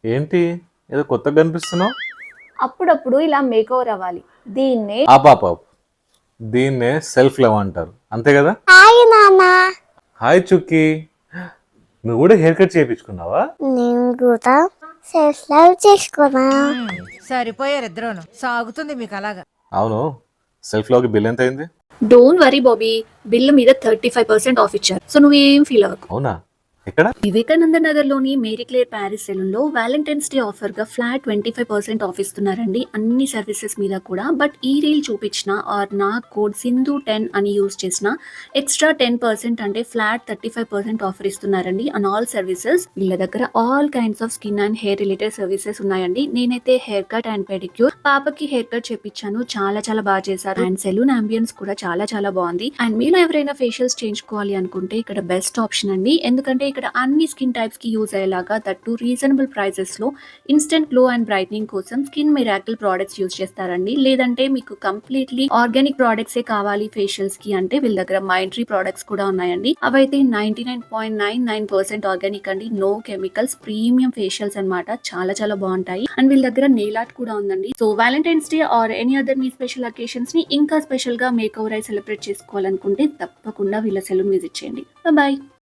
ఏంటి ఏదో కొత్తగా కనిపిస్తున్నావు? అప్పుడప్పుడు ఇలా మేకోవర్ అవ్వాలి. దీన్నే ఆపాపాపు, దీన్నే సెల్ఫ్ లవ్ అంటారు, అంతే కదా? హాయ్ నాన్న. హాయ్ చుక్కి, నువ్వు కూడా హెయిర్ కట్ చేయించుకున్నావా? నేను కూడా సెల్ఫ్ లవ్ చేసుకున్నా. సరిపోయారు ఇద్దరును. సాగుతుంది మీకు అలాగా. అవును, సెల్ఫ్ లవ్కి బిల్ ఎంత అయింది? డోంట్ వరీ బాబీ, బిల్లు మీద 35% ఆఫ్ ఇచ్చారు. సో నువ్వేం ఫీల్ అవ్వకు. అవునా, ఎక్కడ? వివేకానంద నగర్ లోని మేరీ క్లేర్ ప్యారిస్ సెలూన్ లో వ్యాలంటైన్స్ డే ఆఫర్ గా ఫ్లాట్ 25% ఆఫ్ ఇస్తున్నారండి అన్ని సర్వీసెస్ మీద కూడా. బట్ ఈ రీల్ చూపించిన ఆర్ నా కోడ్ సింధు 10 అని యూజ్ చేసిన ఎక్స్ట్రా 10% అంటే ఫ్లాట్ 35% ఆఫర్ ఇస్తున్నారండి అన్ ఆల్ సర్వీసెస్. వీళ్ళ దగ్గర all kinds of skin and hair related services ఉన్నాయండి. నేనైతే హెయిర్ కట్ అండ్ పెడిక్యూర్, పాపకి హెయిర్ కట్ చేపించాను, చాలా చాలా బాగా చేశారు. అండ్ సెలూన్ అంబియన్స్ కూడా చాలా చాలా బాగుంది. అండ్ మీలో ఎవరైనా ఫేషియల్స్ చేయించుకోవాలి అనుకుంటే ఇక్కడ బెస్ట్ ఆప్షన్ అండి. ఎందుకంటే ఇక్కడ అన్ని స్కిన్ టైప్స్ కి యూజ్ అయ్యేలాగా దట్టు రీజనబుల్ ప్రైసెస్ లో ఇన్స్టెంట్ గ్లో అండ్ బ్రైట్నింగ్ కోసం స్కిన్ మిరాకిల్ ప్రోడక్ట్స్ యూజ్ చేస్తారండి. లేదంటే మీకు కంప్లీట్లీ ఆర్గానిక్ ప్రోడక్ట్స్ ఏ కావాలి ఫేషియల్స్ కి అంటే వీళ్ళ దగ్గర మైంట్రీ ప్రోడక్ట్స్ కూడా ఉన్నాయండి. అవైతే 99.99% ఆర్గానిక్ అండి, నో కెమికల్స్, ప్రీమియం ఫేషియల్స్ అన్నమాట. చాలా చాలా బాగుంటాయి. అండ్ వీళ్ళ దగ్గర నెయిల్ ఆర్ట్ కూడా ఉందండి. So Valentine's day or any other me special occasions ని ఇంకా స్పెషల్ గా మేక్ ఓవర్ అయి సెలబ్రేట్ చేసుకోవాలనుకుంటే తప్పకుండా వీళ్ళ సెలూన్ విజిట్ చేయండి. బాయ్.